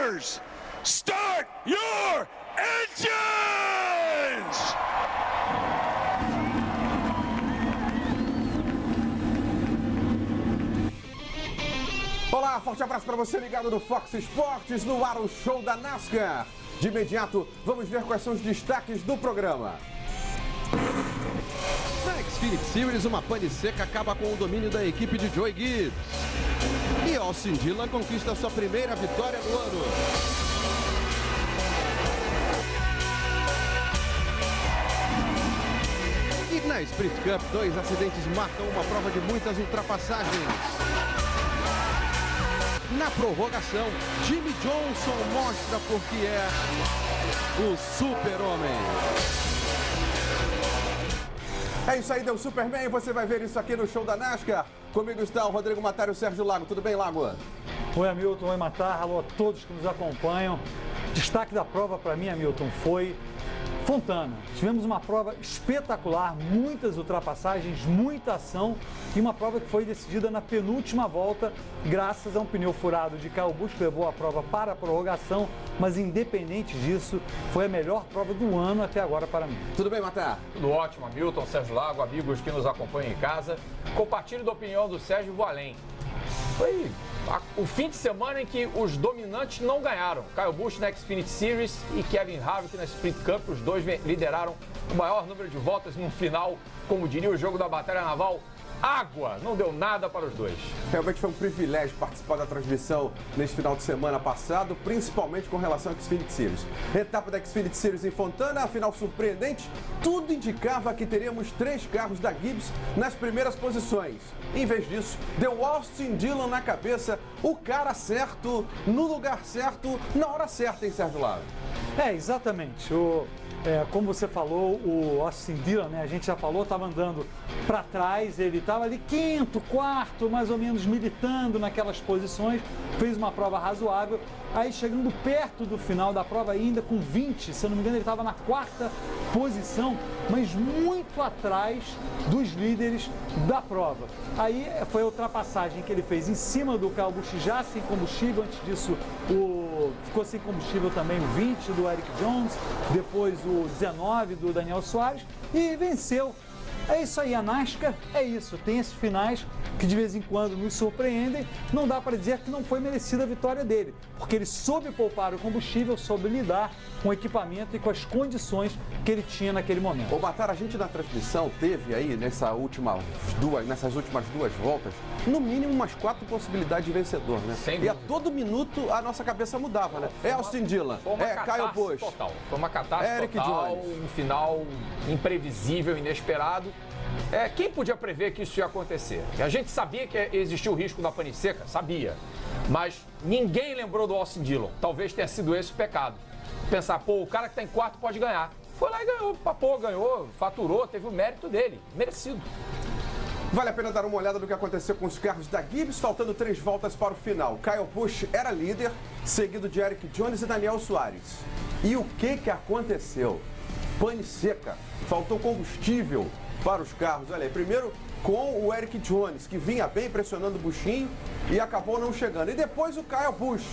Drivers, start your engines! Olá, forte abraço para você ligado no Fox Sports, no ar o show da NASCAR. De imediato, vamos ver quais são os destaques do programa. Na Xfinity Series, uma pane seca acaba com o domínio da equipe de Joey Gibbs. E Austin Dillon conquista sua primeira vitória do ano. E na Sprint Cup, 2 acidentes marcam uma prova de muitas ultrapassagens. Na prorrogação, Jimmie Johnson mostra por que é o super-homem. É isso aí, deu Superman, você vai ver isso aqui no show da NASCAR. Comigo está o Rodrigo Matar e o Sérgio Lago. Tudo bem, Lago? Oi, Hamilton, oi, Matar, alô a todos que nos acompanham. Destaque da prova para mim, Hamilton, foi Fontana. Tivemos uma prova espetacular, muitas ultrapassagens, muita ação e uma prova que foi decidida na penúltima volta, graças a um pneu furado de Kyle Busch que levou a prova para a prorrogação, mas independente disso, foi a melhor prova do ano até agora para mim. Tudo bem, Matar? Tudo ótimo, Hamilton, Sérgio Lago, amigos que nos acompanham em casa. Compartilho da opinião do Sérgio e vou além. Foi o fim de semana em que os dominantes não ganharam. Kyle Busch na Xfinity Series e Kevin Harvick na Sprint Cup. Os dois lideraram o maior número de voltas no final, como diria o jogo da Batalha Naval. Água! Não deu nada para os dois. Realmente foi um privilégio participar da transmissão neste final de semana passado, principalmente com relação à Xfinity Series. Etapa da Xfinity Series em Fontana, a final surpreendente, tudo indicava que teríamos 3 carros da Gibbs nas primeiras posições. Em vez disso, deu Austin Dillon na cabeça, o cara certo, no lugar certo, na hora certa, hein, Sérgio Lago? É, exatamente. Como você falou, o Austin Dillon, né, a gente já falou, estava andando para trás, ele estava ali quinto, quarto, mais ou menos militando naquelas posições, fez uma prova razoável, aí chegando perto do final da prova ainda com 20, se eu não me engano ele estava na 4ª posição, mas muito atrás dos líderes da prova. Aí foi a ultrapassagem que ele fez em cima do Kyle Busch já sem combustível, antes disso ficou sem combustível também o 20 do Erik Jones, depois o 19 do Daniel Suárez e venceu. É isso aí, a NASCAR é isso, tem esses finais que de vez em quando nos surpreendem, não dá para dizer que não foi merecida a vitória dele, porque ele soube poupar o combustível, soube lidar com o equipamento e com as condições que ele tinha naquele momento. Ô, Matar, a gente na transmissão teve aí, nessas últimas 2 voltas, no mínimo umas 4 possibilidades de vencedor, né? E a todo minuto a nossa cabeça mudava, né? É Austin Dillon, é Kyle Busch. Total. Foi uma catástrofe Erik total, Jones. um final imprevisível, inesperado. Quem podia prever que isso ia acontecer? A gente sabia que existia o risco da pane seca, sabia. Mas ninguém lembrou do Austin Dillon. Talvez tenha sido esse o pecado. Pensar, o cara que está em quarto pode ganhar. Foi lá e ganhou, papou, ganhou, faturou, teve o mérito dele, merecido. Vale a pena dar uma olhada no que aconteceu com os carros da Gibbs, faltando 3 voltas para o final. Kyle Busch era líder, seguido de Erik Jones e Daniel Suárez. E o que aconteceu? Pane seca, faltou combustível para os carros. Olha aí, primeiro com o Erik Jones, que vinha bem pressionando o buchinho e acabou não chegando. E depois o Kyle Busch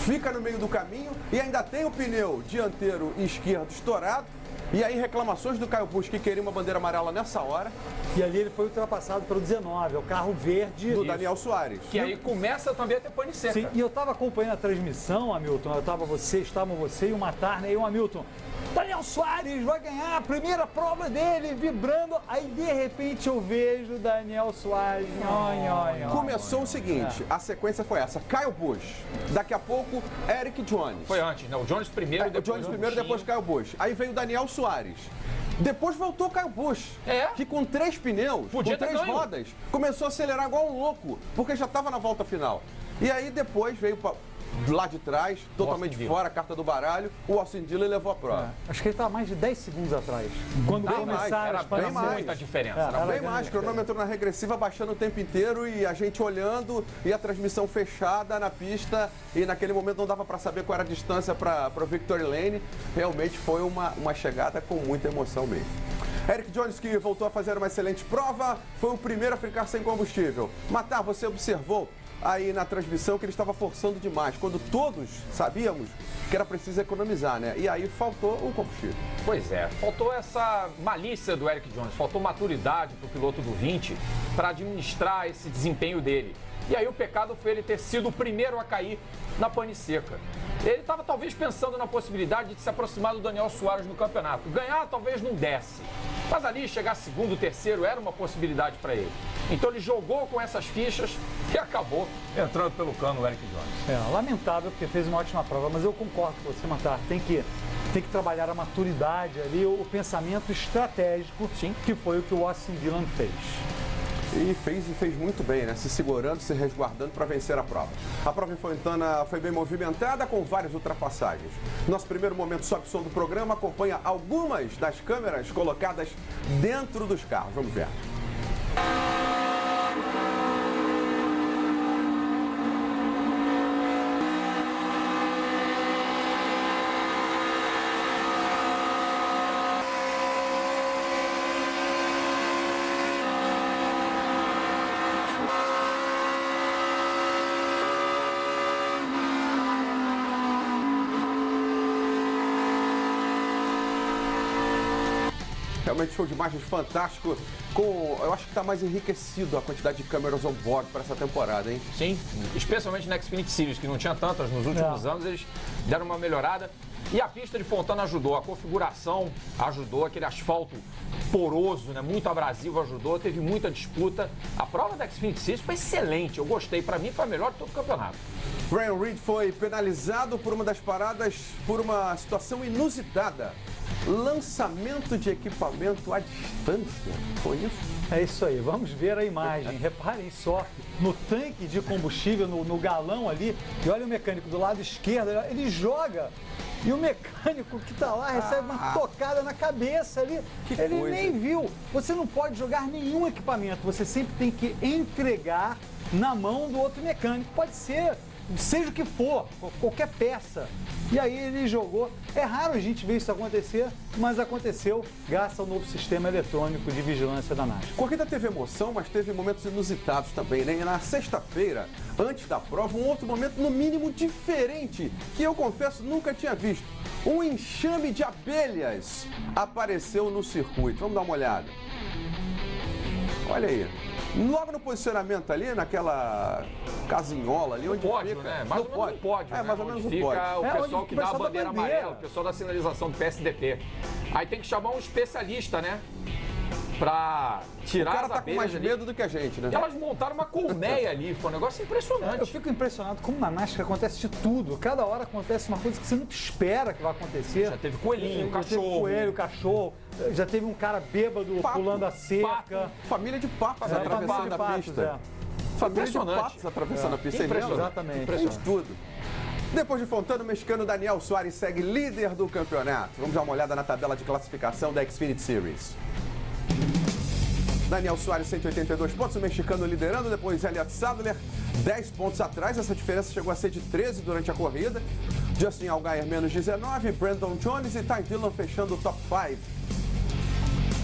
fica no meio do caminho e ainda tem o pneu dianteiro esquerdo estourado. E aí reclamações do Kyle Busch que queria uma bandeira amarela nessa hora. E ali ele foi ultrapassado pelo 19, é o carro verde do Daniel Suárez. Que aí começa também a ter pane seca. Sim, e eu estava acompanhando a transmissão, Hamilton, estavam você e o Matar, né, e o Hamilton. Daniel Suárez vai ganhar a primeira prova dele, vibrando. Aí, de repente, eu vejo Daniel Suárez. Começou o seguinte, a sequência foi essa. Kyle Busch, daqui a pouco, Erik Jones. Foi antes, né? O Jones primeiro, depois o Jones primeiro, depois Kyle Busch. Aí veio o Daniel Suárez. Depois voltou o Kyle Busch, que com 3 pneus, com 3 rodas, começou a acelerar igual um louco, porque já estava na volta final. E aí depois veio lá de trás, totalmente fora, a carta do baralho, o Austin Dillon levou a prova. Acho que ele estava mais de 10 segundos atrás. Quando começaram as bem mais. Muita diferença. Era bem mais, cronômetro na regressiva baixando o tempo inteiro e a gente olhando e a transmissão fechada na pista e naquele momento não dava para saber qual era a distância para o Victory Lane. Realmente foi uma chegada com muita emoção mesmo. Erik Jones, que voltou a fazer uma excelente prova, foi o primeiro a ficar sem combustível. Matar, você observou aí na transmissão que ele estava forçando demais, quando todos sabíamos que era preciso economizar, né? E aí faltou o combustível. Pois é, faltou essa malícia do Eric Jones, faltou maturidade para o piloto do 20 para administrar esse desempenho dele. E aí o pecado foi ele ter sido o primeiro a cair na pane seca. Ele estava talvez pensando na possibilidade de se aproximar do Daniel Suárez no campeonato. Ganhar talvez não desse, mas ali chegar segundo, terceiro era uma possibilidade para ele. Então ele jogou com essas fichas e acabou entrando pelo cano o Eric Jones. Lamentável porque fez uma ótima prova, mas eu concordo com você, Matar. Tem que trabalhar a maturidade ali, o pensamento estratégico, sim, que foi o que o Austin Dillon fez. E fez muito bem, né? Se segurando, se resguardando para vencer a prova. A prova em Fontana foi bem movimentada, com várias ultrapassagens. Nosso primeiro momento sobe som do programa acompanha algumas das câmeras colocadas dentro dos carros. Vamos ver. Realmente show de imagens fantástico. Eu acho que está mais enriquecido a quantidade de câmeras on board para essa temporada, hein? Sim, especialmente na Xfinity Series, que não tinha tantas nos últimos anos, eles deram uma melhorada. E a pista de Fontana ajudou, a configuração ajudou, aquele asfalto poroso, né, muito abrasivo ajudou, teve muita disputa. A prova da Xfinity Series foi excelente, eu gostei, para mim foi a melhor de todo o campeonato. Ryan Reed foi penalizado por uma das paradas por uma situação inusitada. Lançamento de equipamento à distância, foi isso? É isso aí, vamos ver a imagem. Reparem só no tanque de combustível, no galão ali. E olha o mecânico do lado esquerdo, ele joga. E o mecânico que está lá recebe uma tocada na cabeça ali. Ele nem viu. Você não pode jogar nenhum equipamento, você sempre tem que entregar na mão do outro mecânico. Pode ser, seja o que for, qualquer peça. E aí ele jogou. É raro a gente ver isso acontecer, mas aconteceu graças ao novo sistema eletrônico de vigilância da NASCAR. Corrida teve emoção, mas teve momentos inusitados também, né? E na sexta-feira, antes da prova, um outro momento no mínimo diferente, que eu confesso nunca tinha visto. Um enxame de abelhas apareceu no circuito. Vamos dar uma olhada. Olha aí. Logo no posicionamento ali, naquela casinhola ali, onde pódio, fica... né? Mais ou menos no pódio, mais ou menos no pódio. Fica o pessoal onde que dá a o pessoal da bandeira bandeira. amarela, o pessoal da sinalização do PSDP. Aí tem que chamar um especialista, né? Pra tirar O cara as tá com abelhas mais ali. medo do que a gente, né? E elas montaram uma colmeia ali, foi um negócio impressionante. Eu fico impressionado como na NASCAR acontece de tudo. Cada hora acontece uma coisa que você nunca espera que vai acontecer. Já teve coelhinho, Já teve cachorro. coelho, cachorro. Já teve um cara bêbado Pato, pulando a cerca. Família de patos É, atravessando família de a patos, pista. é. Família de Impressionante. patos atravessando a pista. Impressionante. Exatamente. Tem de tudo. Depois de Fontana, o mexicano Daniel Suárez segue líder do campeonato. Vamos dar uma olhada na tabela de classificação da Xfinity Series. Daniel Suárez, 182 pontos, o mexicano liderando, depois Elliott Sadler, 10 pontos atrás, essa diferença chegou a ser de 13 durante a corrida. Justin Allgaier, menos 19, Brandon Jones e Ty Dillon fechando o top 5.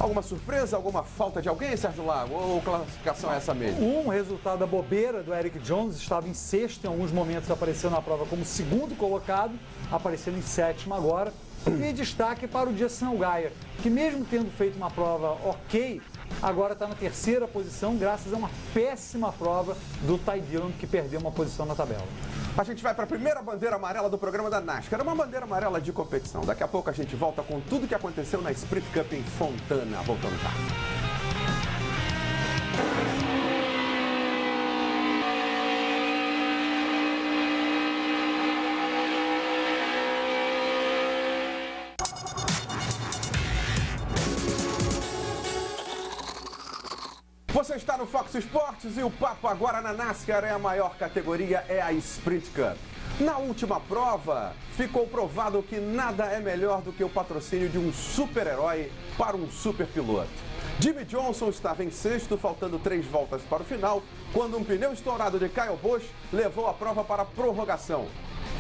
Alguma surpresa, alguma falta de alguém, Sérgio Lago? Ou classificação é essa mesmo? Um resultado da bobeira do Eric Jones, estava em sexto, em alguns momentos apareceu na prova como segundo colocado, aparecendo em sétimo agora. E destaque para o Justin Allgaier, que mesmo tendo feito uma prova ok, agora está na terceira posição, graças a uma péssima prova do Ty Dillon, que perdeu uma posição na tabela. A gente vai para a primeira bandeira amarela do programa da NASCAR, uma bandeira amarela de competição. Daqui a pouco a gente volta com tudo que aconteceu na Sprint Cup em Fontana. Voltando já. Você está no Fox Sports e o papo agora na NASCAR é a maior categoria, é a Sprint Cup. Na última prova, ficou provado que nada é melhor do que o patrocínio de um super-herói para um super-piloto. Jimmie Johnson estava em sexto, faltando 3 voltas para o final, quando um pneu estourado de Kyle Busch levou a prova para a prorrogação.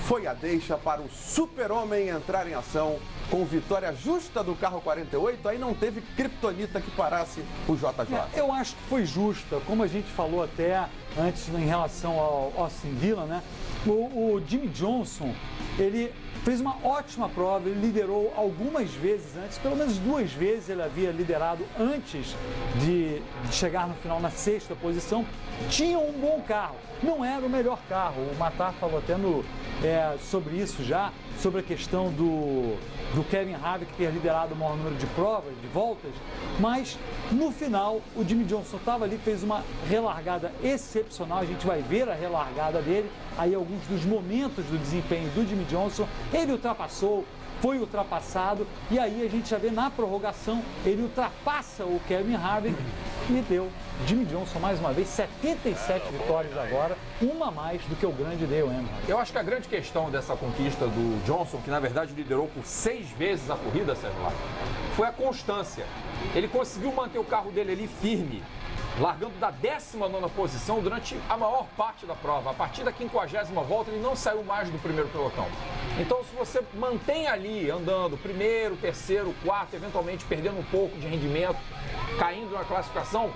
foi a deixa para o super-homem entrar em ação com vitória justa do carro 48. Aí não teve criptonita que parasse o JJ. Eu acho que foi justa, como a gente falou até antes em relação ao Austin Dillon, né? O Jimmie Johnson, ele fez uma ótima prova, ele liderou algumas vezes antes, pelo menos 2 vezes ele havia liderado antes de chegar no final na 6ª posição. Tinha um bom carro, não era o melhor carro. O Matar falou até sobre isso já, sobre a questão do Kevin Harvick ter liderado o maior número de provas, de voltas, mas no final o Jimmie Johnson estava ali, fez uma relargada excepcional. A gente vai ver a relargada dele, aí alguns dos momentos do desempenho do Jimmie Johnson. Ele ultrapassou, foi ultrapassado, e aí a gente já vê na prorrogação, ele ultrapassa o Kevin Harvick e deu Jimmie Johnson mais uma vez 77 vitórias agora, uma mais do que o grande Dale Earnhardt. Eu acho que a grande questão dessa conquista do Johnson, que na verdade liderou por 6 vezes a corrida, Sérgio Lago, foi a constância. Ele conseguiu manter o carro dele ali firme, largando da 19ª posição durante a maior parte da prova. A partir da 50ª volta, ele não saiu mais do primeiro pelotão. Então, se você mantém ali andando primeiro, terceiro, quarto, eventualmente perdendo um pouco de rendimento, caindo na classificação,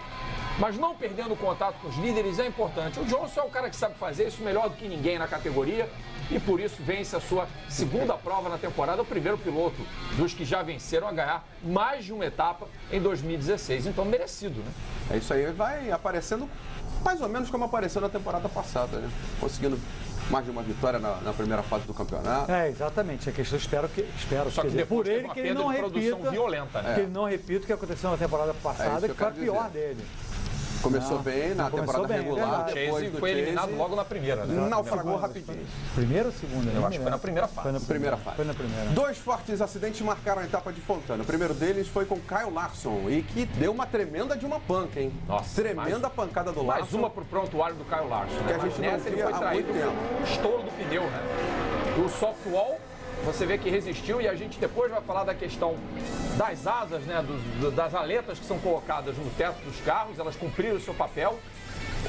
mas não perdendo contato com os líderes, é importante. O Johnson é o cara que sabe fazer isso melhor do que ninguém na categoria e por isso vence a sua 2ª prova na temporada, o primeiro piloto dos que já venceram a ganhar mais de uma etapa em 2016. Então, merecido, né? É isso aí, vai aparecendo mais ou menos como apareceu na temporada passada, né? Conseguindo mais de uma vitória na primeira fase do campeonato. É, exatamente. A questão, espero Só que depois por ele uma que ele não perda de produção repita, violenta, né? que ele não repita o que aconteceu na temporada passada, que foi a pior dele. Começou bem na temporada bem, regular, O depois Chase do foi eliminado Chase, logo na primeira, né? naufragou rapidinho. Primeira ou segunda? Eu acho que foi na primeira fase. Foi na Primeira fase. Foi na primeira. 2 fortes acidentes marcaram a etapa de Fontana. O primeiro deles foi com Kyle Larson e que deu uma tremenda de uma panca, hein? Nossa, tremenda pancada do Larson. Mais uma pro prontuário do Kyle Larson, né? Que a Mas gente não nessa ele via foi há traído muito tempo. pelo estouro do pneu, né? O softwall, você vê que resistiu, e a gente depois vai falar da questão das asas, né? Das aletas que são colocadas no teto dos carros, elas cumpriram o seu papel.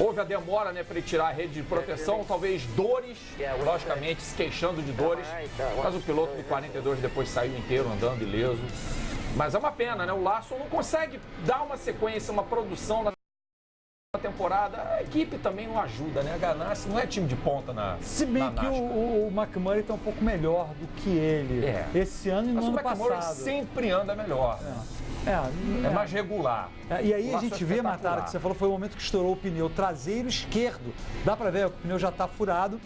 Houve a demora, né, para ele tirar a rede de proteção, talvez dores, logicamente se queixando de dores, mas o piloto do 42 depois saiu inteiro andando ileso. Mas é uma pena, né? O Larson não consegue dar uma sequência, uma produção na temporada. A equipe também não ajuda, né? A Ganassi não é time de ponta na Se bem que o McMurray está um pouco melhor do que ele esse ano e no Mas ano o McMurray passado. sempre anda melhor. É mais regular. E aí O a gente Larson é vê, Matara, espetacular. que você falou, foi o momento que estourou o pneu traseiro esquerdo. Dá pra ver, o pneu já tá furado.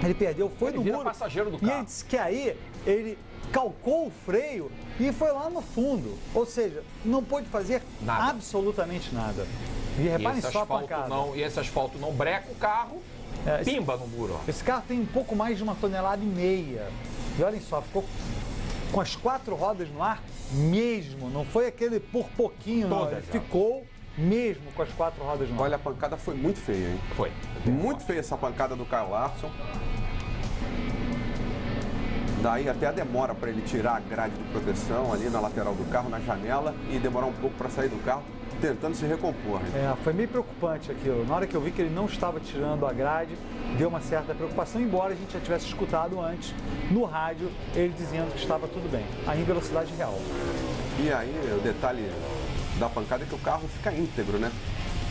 Ele perdeu, foi Ele no vira muro. passageiro do E carro. ele disse que aí ele calcou o freio e foi lá no fundo. Ou seja, não pôde fazer Nada. absolutamente nada. E reparem só a pancada. E esse asfalto não breca o carro, pimba no muro. Ó. Esse carro tem um pouco mais de 1,5 toneladas. E olhem só, ficou com as 4 rodas no ar mesmo. Não foi aquele por pouquinho, não. Ele ficou mesmo com as 4 rodas no ar. Olha, a pancada foi muito feia, hein? Foi. Muito feia essa pancada do Kyle Larson. Daí até a demora para ele tirar a grade de proteção ali na lateral do carro, na janela, e demorar um pouco para sair do carro, tentando se recompor. Né? Foi meio preocupante aquilo. Na hora que eu vi que ele não estava tirando a grade, deu uma certa preocupação, embora a gente já tivesse escutado antes no rádio ele dizendo que estava tudo bem, aí em velocidade real. E aí o detalhe da pancada é que o carro fica íntegro, né?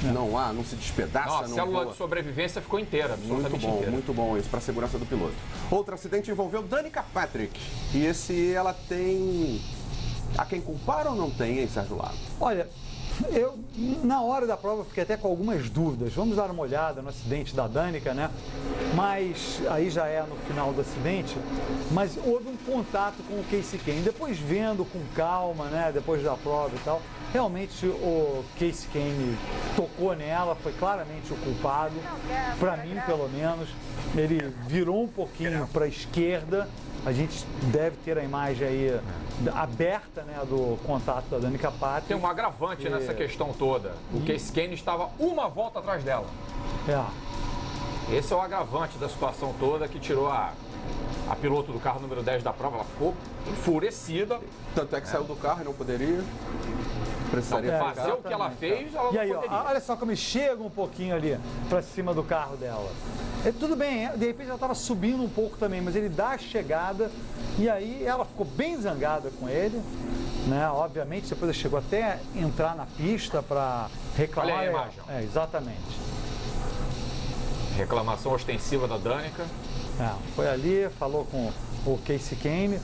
Não se despedaça, Não, a não célula voa. de sobrevivência ficou inteira, absolutamente inteira. Muito bom isso para a segurança do piloto. Outro acidente envolveu Danica Patrick. E ela tem a quem culpar ou não tem, hein, Sérgio Lago? Olha, eu na hora da prova fiquei até com algumas dúvidas. Vamos dar uma olhada no acidente da Danica, né? Mas aí já é no final do acidente. Mas houve um contato com o Kasey Kahne. Depois vendo com calma, né? Depois da prova e tal. Realmente o Kasey Kahne tocou nela, foi claramente o culpado, para mim pelo menos. Ele virou um pouquinho para a esquerda, a gente deve ter a imagem aí aberta, né, do contato da Danica Patrick. Tem um agravante nessa questão toda. O Kasey Kahne estava uma volta atrás dela. Esse é o agravante da situação toda que tirou a piloto do carro número 10 da prova. Ela ficou enfurecida. Tanto é que saiu do carro e não poderia. precisaria Não, fazer o que ela fez, ela E não aí, ó, poderia. olha só como ele chega um pouquinho ali pra cima do carro dela. Tudo bem, de repente ela estava subindo um pouco também, mas ele dá a chegada e aí ela ficou bem zangada com ele, né? Obviamente, depois ele chegou até a entrar na pista para reclamar. Olha aí a imagem. Exatamente. Reclamação ostensiva da Danica. Foi ali, falou com o Casey Kane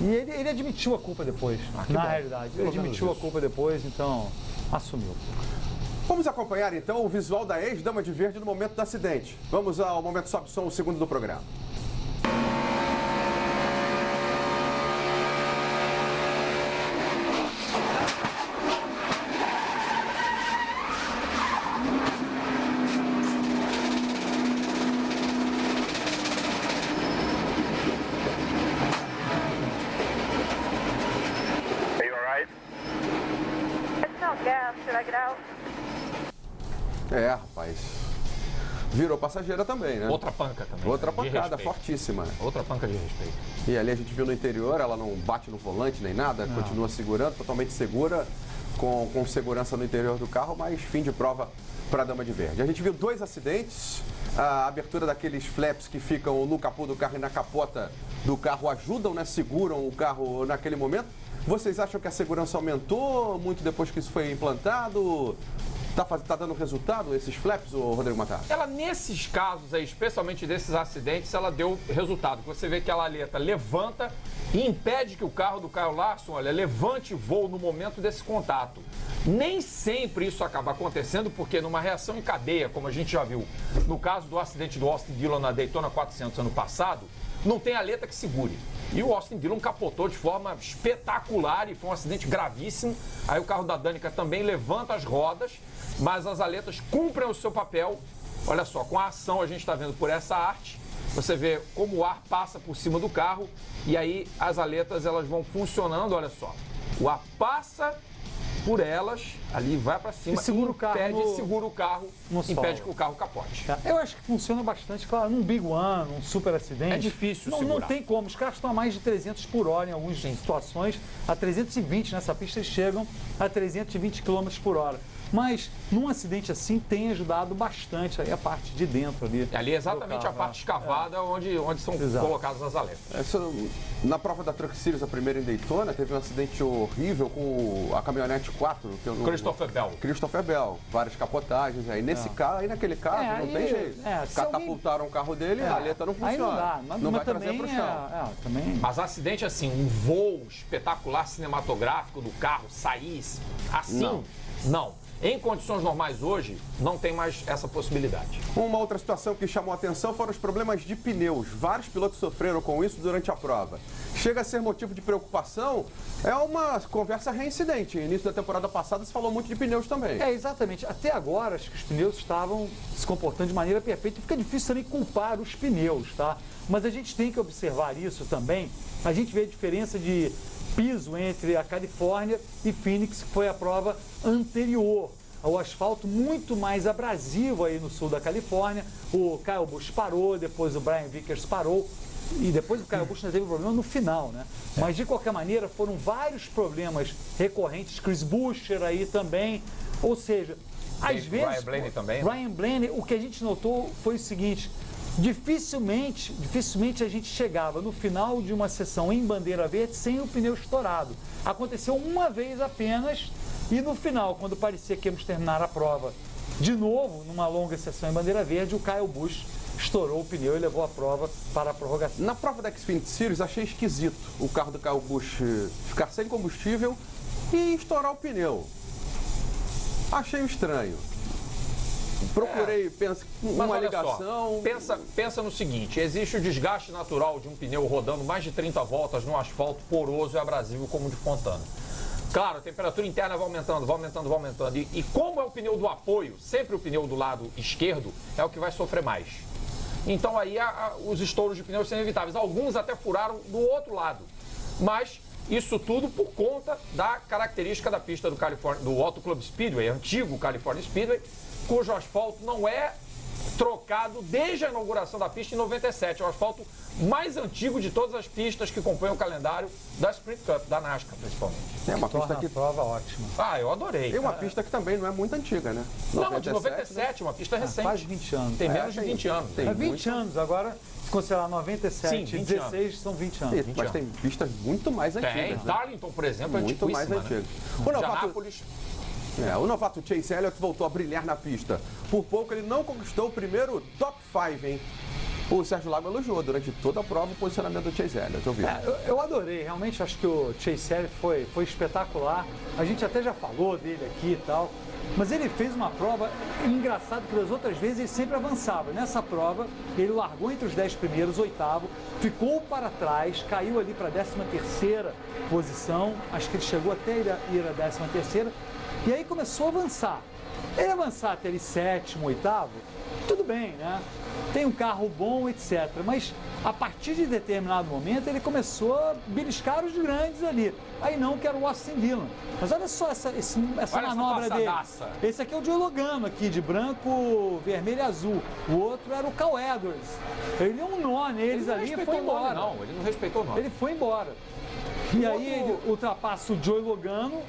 e ele admitiu a culpa depois, na bom. realidade. Ele Pelo menos admitiu a isso. culpa depois, então assumiu. Vamos acompanhar então o visual da ex-dama de verde no momento do acidente. Vamos ao momento sobe som, o segundo do programa. Are you alright? It's no gas. Should I get out? Rapaz. Virou passageira também, né? Outra panca também. Outra de pancada respeito. fortíssima. Outra panca de respeito. E ali a gente viu no interior, ela não bate no volante nem nada, continua segurando, totalmente segura, com segurança no interior do carro, mas fim de prova para a dama de verde. A gente viu 2 acidentes, a abertura daqueles flaps que ficam no capô do carro e na capota do carro ajudam, né? Seguram o carro naquele momento. Vocês acham que a segurança aumentou muito depois que isso foi implantado? Tá dando resultado esses flaps, Rodrigo Matar? Ela, nesses casos aí, especialmente desses acidentes, ela deu resultado. Você vê que a aleta levanta e impede que o carro do Kyle Larson, olha, levante voo no momento desse contato. Nem sempre isso acaba acontecendo, porque numa reação em cadeia, como a gente já viu no caso do acidente do Austin Dillon na Daytona 400 ano passado, não tem aleta que segure. E o Austin Dillon capotou de forma espetacular e foi um acidente gravíssimo. Aí o carro da Danica também levanta as rodas, mas as aletas cumprem o seu papel. Olha só, com a ação a gente está vendo por essa arte, você vê como o ar passa por cima do carro e aí as aletas elas vão funcionando, olha só. O ar passa por elas, ali vai para cima, E segura o carro segura o carro, no impede solo. que o carro capote. Eu acho que funciona bastante, claro, num Big One, num super acidente. É difícil não segurar. tem como, os carros estão a mais de 300 por hora em algumas situações, a 320 nessa pista eles chegam a 320 km por hora. Mas num acidente assim tem ajudado bastante aí a parte de dentro ali. Ali é exatamente do carro, a parte escavada onde são Exato. colocadas as aletas. Na prova da Truck Series, a primeira em Daytona, teve um acidente horrível com a caminhonete 4. Que eu não- Christopher Bell. Várias capotagens aí. Nesse carro, aí naquele carro, não aí- tem jeito. se alguém- Catapultaram o carro dele, a aleta não funciona. Aí não dá, não mas vai trazer também pro chão. também... Mas acidente assim, um voo espetacular cinematográfico do carro sair assim, não. Em condições normais hoje, não tem mais essa possibilidade. Uma outra situação que chamou a atenção foram os problemas de pneus. Vários pilotos sofreram com isso durante a prova. Chega a ser motivo de preocupação, é uma conversa reincidente. No início da temporada passada se falou muito de pneus também. Exatamente. Até agora, acho que os pneus estavam se comportando de maneira perfeita. Fica difícil também culpar os pneus, tá? Mas a gente tem que observar isso também. A gente vê a diferença de piso entre a Califórnia e Phoenix, que foi a prova anterior. O asfalto muito mais abrasivo aí no sul da Califórnia. O Kyle Busch parou, depois o Brian Vickers parou. E depois o Kyle Busch ainda teve problema no final, né? Mas de qualquer maneira foram vários problemas recorrentes. Chris Buescher aí também. Ou seja, às vezes... Ryan Blaney também, né? Ryan Blaney, o que a gente notou foi o seguinte: dificilmente a gente chegava no final de uma sessão em bandeira verde sem o pneu estourado. Aconteceu uma vez apenas e no final, quando parecia que íamos terminar a prova de novo, numa longa sessão em bandeira verde, o Kyle Busch estourou o pneu e levou a prova para a prorrogação. Na prova da Xfinity Series, achei esquisito o carro do Kyle Busch ficar sem combustível e estourar o pneu. Achei estranho. Procurei, uma olha ligação. Só, pensa no seguinte, existe o desgaste natural de um pneu rodando mais de 30 voltas num asfalto poroso e abrasivo como o de Fontana. Claro, a temperatura interna vai aumentando. E como é o pneu do apoio, sempre o pneu do lado esquerdo é o que vai sofrer mais. Então aí os estouros de pneus são inevitáveis. Alguns até furaram do outro lado. Mas isso tudo por conta da característica da pista do Auto Club Speedway, antigo California Speedway, cujo asfalto não é trocado desde a inauguração da pista em 97. É o asfalto mais antigo de todas as pistas que compõem o calendário da Sprint Cup, da NASCAR principalmente. É uma pista que... prova ótima. Ah, eu adorei. É uma pista que também não é muito antiga, né? Não, de 97, uma pista recente. Faz 20 anos. Tem menos de 20 anos. Tem 20 anos, agora, se considerar 97 Sim, 20 16, são 20 anos. Mas tem pistas muito mais Tem. antigas. Né? Darlington, por exemplo, é Muito mais antiguíssima, antiga. né? O novato, Indianápolis. o novato Chase Elliott voltou a brilhar na pista. Por pouco ele não conquistou o primeiro top 5, hein? O Sérgio Lago elogiou durante toda a prova o posicionamento do Chase Elliott, ouviu? Eu adorei, realmente acho que o Chase Elliott foi espetacular. A gente até já falou dele aqui e tal, mas ele fez uma prova engraçada, porque das outras vezes ele sempre avançava. Nessa prova, ele largou entre os 10 primeiros, oitavo, ficou para trás, caiu ali para a 13ª posição, acho que ele chegou até ir à 13ª, e aí começou a avançar. Ele avançar até ali sétimo, oitavo, tudo bem, né? Tem um carro bom, etc. Mas a partir de determinado momento ele começou a beliscar os grandes ali. Aí não, que era o Austin Dillon. Mas olha só essa manobra dele. Esse aqui é o Joey Logano aqui, de branco, vermelho e azul. O outro era o Cal Edwards. Ele deu um nó neles ali e foi embora. Não, ele não respeitou não. Ele foi embora. E aí ele ultrapassa o Joey Logano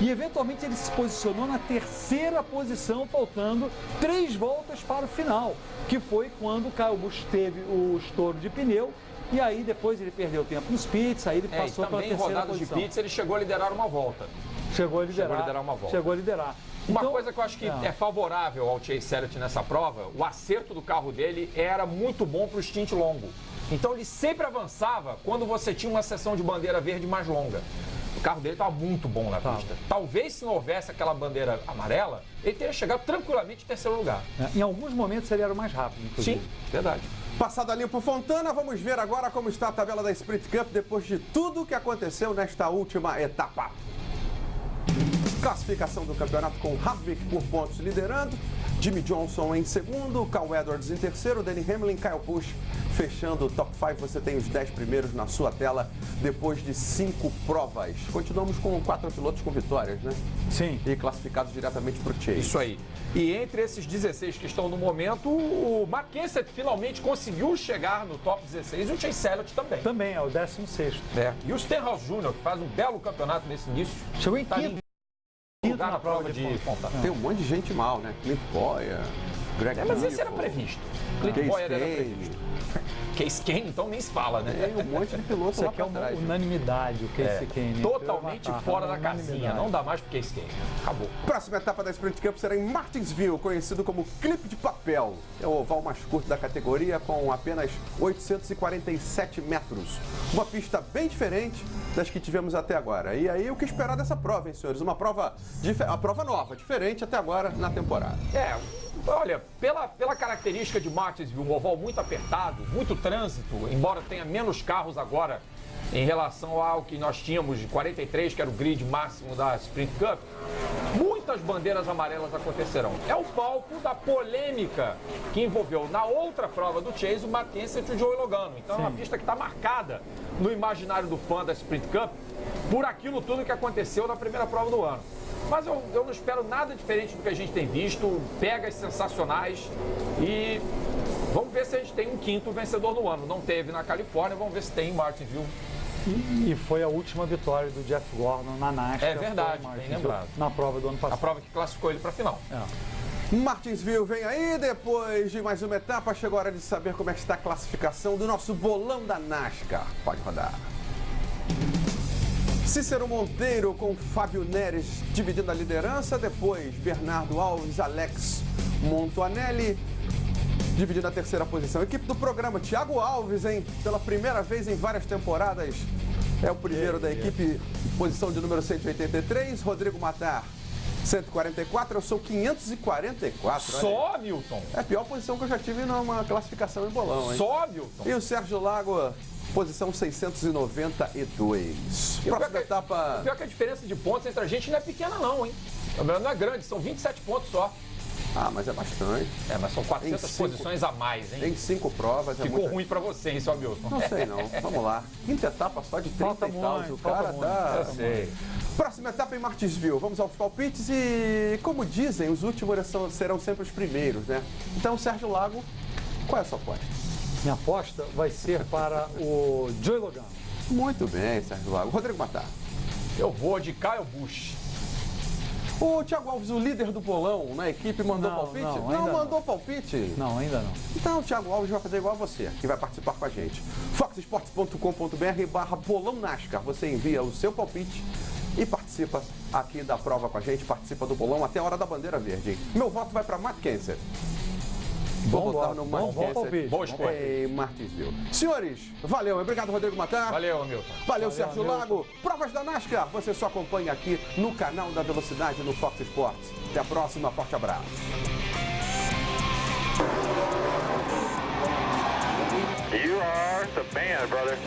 e eventualmente ele se posicionou na 3ª posição, faltando 3 voltas para o final, que foi quando o Kyle Busch teve o estouro de pneu e aí depois ele perdeu tempo nos pits, aí ele passou para a 3ª posição. Em rodadas de pits ele chegou a liderar uma volta. Chegou a liderar uma volta. Chegou a liderar. Uma Então, coisa que eu acho que é favorável ao Chase Elliott nessa prova, o acerto do carro dele era muito bom para o stint longo. Então ele sempre avançava quando você tinha uma seção de bandeira verde mais longa. O carro dele estava muito bom na pista. Talvez se não houvesse aquela bandeira amarela, ele teria chegado tranquilamente em 3º lugar. Em alguns momentos ele era o mais rápido, inclusive. Sim, verdade. Passada limpo Fontana, vamos ver agora como está a tabela da Sprint Cup depois de tudo que aconteceu nesta última etapa. Classificação do campeonato com Harvick por pontos liderando, Jimmy Johnson em segundo, Cal Edwards em terceiro, Denny Hamlin, Kyle Busch fechando o top 5. Você tem os 10 primeiros na sua tela depois de 5 provas. Continuamos com 4 pilotos com vitórias, né? Sim. E classificados diretamente para o Chase. Isso aí. E entre esses 16 que estão no momento, o Mark Kenseth finalmente conseguiu chegar no top 16 e o Chase Elliott também. Também é o 16º. E o Stenhouse Jr., que faz um belo campeonato nesse início. Chegou em quinto. Lugar na prova de Fontana. Tem um monte de gente mal, né? Clint Bowyer, Greg mas esse era previsto. Clint Bowyer era previsto. Case Kane, então nem se fala, né? Tem um monte de pilotos Isso lá aqui é pra uma trás. unanimidade, o Case Kane. Totalmente fora da casinha. Não dá mais pro Case Kane. Acabou. Próxima etapa da Sprint Cup será em Martinsville, conhecido como Clipe de Papel. É o oval mais curto da categoria, com apenas 847 metros. Uma pista bem diferente das que tivemos até agora. E aí, o que esperar dessa prova, hein, senhores? Uma prova nova, diferente até agora na temporada. Olha, pela característica de Martinsville, um oval muito apertado, muito trânsito, embora tenha menos carros agora em relação ao que nós tínhamos de 43, que era o grid máximo da Sprint Cup, muitas bandeiras amarelas acontecerão. É o palco da polêmica que envolveu na outra prova do Chase o Mark Kenseth e o Joey Logano. Então é uma pista que está marcada no imaginário do fã da Sprint Cup por aquilo tudo que aconteceu na primeira prova do ano. Mas eu não espero nada diferente do que a gente tem visto, pegas sensacionais e vamos ver se a gente tem um 5º vencedor no ano. Não teve na Califórnia, vamos ver se tem em Martinsville. E foi a última vitória do Jeff Gordon na NASCAR. É verdade, bem lembrado. Na prova do ano passado. A prova que classificou ele para a final. Martinsville vem aí, depois de mais uma etapa, chegou a hora de saber como é que está a classificação do nosso bolão da NASCAR. Pode rodar. Cícero Monteiro com Fábio Neres dividindo a liderança, depois Bernardo Alves, Alex Montuanelli dividindo a 3ª posição. Equipe do programa, Thiago Alves, hein? Pela primeira vez em várias temporadas, é o primeiro da equipe, posição de número 183, Rodrigo Matar 144, eu sou 544. Só, Milton? É a pior posição que eu já tive numa classificação em bolão, hein? Só, Milton? E o Sérgio Lago, posição 692. Próxima etapa. O pior é que a diferença de pontos entre a gente não é pequena não, hein? Não é grande, são 27 pontos só. Ah, mas é bastante. Mas são 400 posições a mais, hein? Em 5 provas. Ficou ruim pra você, hein, seu Hamilton? Não sei não. Vamos lá. Quinta etapa só de 30 e tal. O cara tá... Eu sei. Próxima etapa em Martinsville. Vamos aos palpites e, como dizem, os últimos serão sempre os primeiros, né? Então, Sérgio Lago, qual é a sua aposta? Minha aposta vai ser para o Joey Logano. Muito bem, Sérgio Lago. Rodrigo Matar. Eu vou de Kyle Busch. O Thiago Alves, o líder do bolão na equipe, mandou palpite? Não mandou palpite? Não, ainda não. Então o Thiago Alves vai fazer igual a você, que vai participar com a gente. foxsports.com.br/bolão NASCAR. Você envia o seu palpite e participa aqui da prova com a gente, participa do bolão até a hora da bandeira verde. Hein? Meu voto vai para Matt Kenseth. Vou votar no Matt Kenseth em Martinsville. Senhores, valeu. Obrigado, Rodrigo Matar. Valeu, Hamilton. Valeu, Sérgio Lago. Provas da NASCAR, você só acompanha aqui no canal da Velocidade no Fox Sports. Até a próxima. Forte abraço. You are the man, brother.